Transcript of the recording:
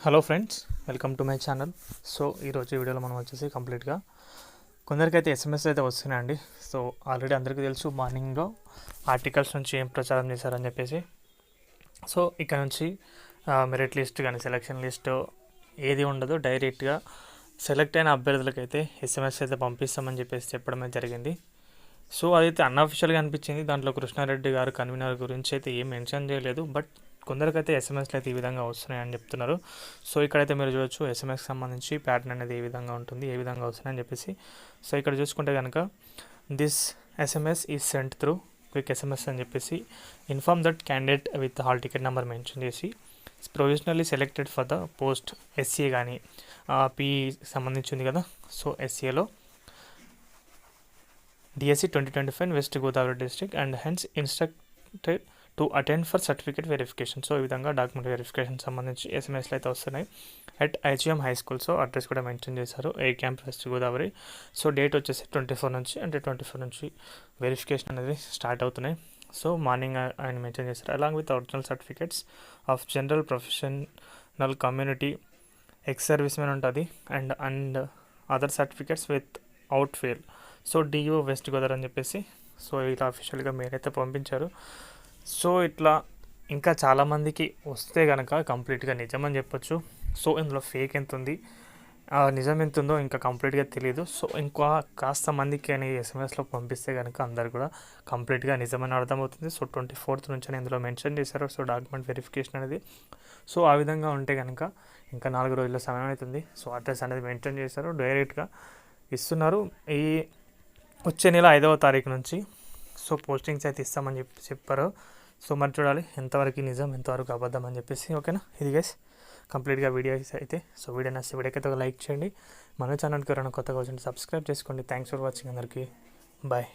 Hello friends, welcome to my channel. So ఈరోజు వీడియోలో మనం వచ్చేసి కంప్లీట్గా కొందరికైతే ఎస్ఎంఎస్ అయితే వస్తున్నాయండి. సో ఆల్రెడీ అందరికీ తెలుసు మార్నింగ్లో ఆర్టికల్స్ నుంచి ఏం ప్రచారం చేశారని చెప్పేసి. సో ఇక్కడ నుంచి మెరిట్ లిస్ట్ కానీ సెలక్షన్ లిస్ట్ ఏది ఉండదు, డైరెక్ట్గా సెలెక్ట్ అయిన అభ్యర్థులకైతే ఎస్ఎంఎస్ అయితే పంపిస్తామని చెప్పేసి చెప్పడమే జరిగింది. సో అదైతే అన్అఫిషియల్గా అనిపించింది. దాంట్లో కృష్ణారెడ్డి గారు కన్వీనర్ గురించి అయితే ఏం మెన్షన్ చేయలేదు, బట్ కొందరికైతే ఎస్ఎంఎస్లు అయితే ఈ విధంగా వస్తున్నాయని చెప్తున్నారు. సో ఇక్కడైతే మీరు చూడొచ్చు ఎస్ఎంఎస్కి సంబంధించి ప్యాటర్న్ అనేది ఏ విధంగా ఉంటుంది, ఏ విధంగా వస్తున్నాయని చెప్పేసి. సో ఇక్కడ చూసుకుంటే కనుక this SMS is sent through quick SMS అని చెప్పేసి inform that candidate with hall ticket number mention చేసి provisionally selected for the post SCA కానీ పిఈ సంబంధించి ఉంది కదా. సో ఎస్సీఏలో DSC 2025 West Godavari district and hence instructed to attend for certificate verification. So ఈ విధంగా డాక్యుమెంట్ వెరిఫికేషన్ సంబంధించి ఎస్ఎంఎస్లు అయితే వస్తున్నాయి at IGM high school. So address కూడా మెన్షన్ చేశారు, A camp West Godavari. So date వచ్చేసి 24 నుంచి, అంటే 24 నుంచి వెరిఫికేషన్ అనేది స్టార్ట్ అవుతున్నాయి. సో మార్నింగ్ ఆయన మెన్షన్ చేశారు along with original certificates of general professional community, ex service men ఉంటుంది and other certificates without fail. So DO West Godavari అని చెప్పేసి. సో ఇలా అఫీషియల్గా మీరైతే పంపించారు. సో ఇట్లా ఇంకా చాలామందికి వస్తే కనుక కంప్లీట్గా నిజమని చెప్పొచ్చు. సో ఇందులో ఫేక్ ఎంత ఉంది, నిజం ఎంత ఉందో ఇంకా కంప్లీట్గా తెలియదు. సో ఇంకా కాస్త మందికి అని ఎస్ఎంఎస్లో పంపిస్తే కనుక అందరు కూడా కంప్లీట్గా నిజమని అర్థమవుతుంది. సో 24th నుంచి ఇందులో మెన్షన్ చేశారు. సో డాక్యుమెంట్ వెరిఫికేషన్ అనేది. సో ఆ విధంగా ఉంటే కనుక ఇంకా 4 రోజుల సమయం అవుతుంది. సో అడ్రస్ అనేది మెన్షన్ చేశారు, డైరెక్ట్గా ఇస్తున్నారు. ఈ వచ్చే నెల 5వ తారీఖు నుంచి సో పోస్టింగ్స్ అయితే ఇస్తామని చెప్పారు. సో మరి చూడాలి ఎంతవరకు నిజం, ఎంతవరకు అబద్ధం అని చెప్పేసి. ఓకేనా, ఇది గైస్ కంప్లీట్గా వీడియోస్ అయితే. సో వీడియో నచ్చితే వీడియోకి ఒక లైక్ చేయండి. మన ఛానల్కి ఎవరైనా కొత్తగా వచ్చింటే సబ్స్క్రైబ్ చేసుకోండి. థ్యాంక్స్ ఫర్ వాచింగ్ అందరికీ. బాయ్.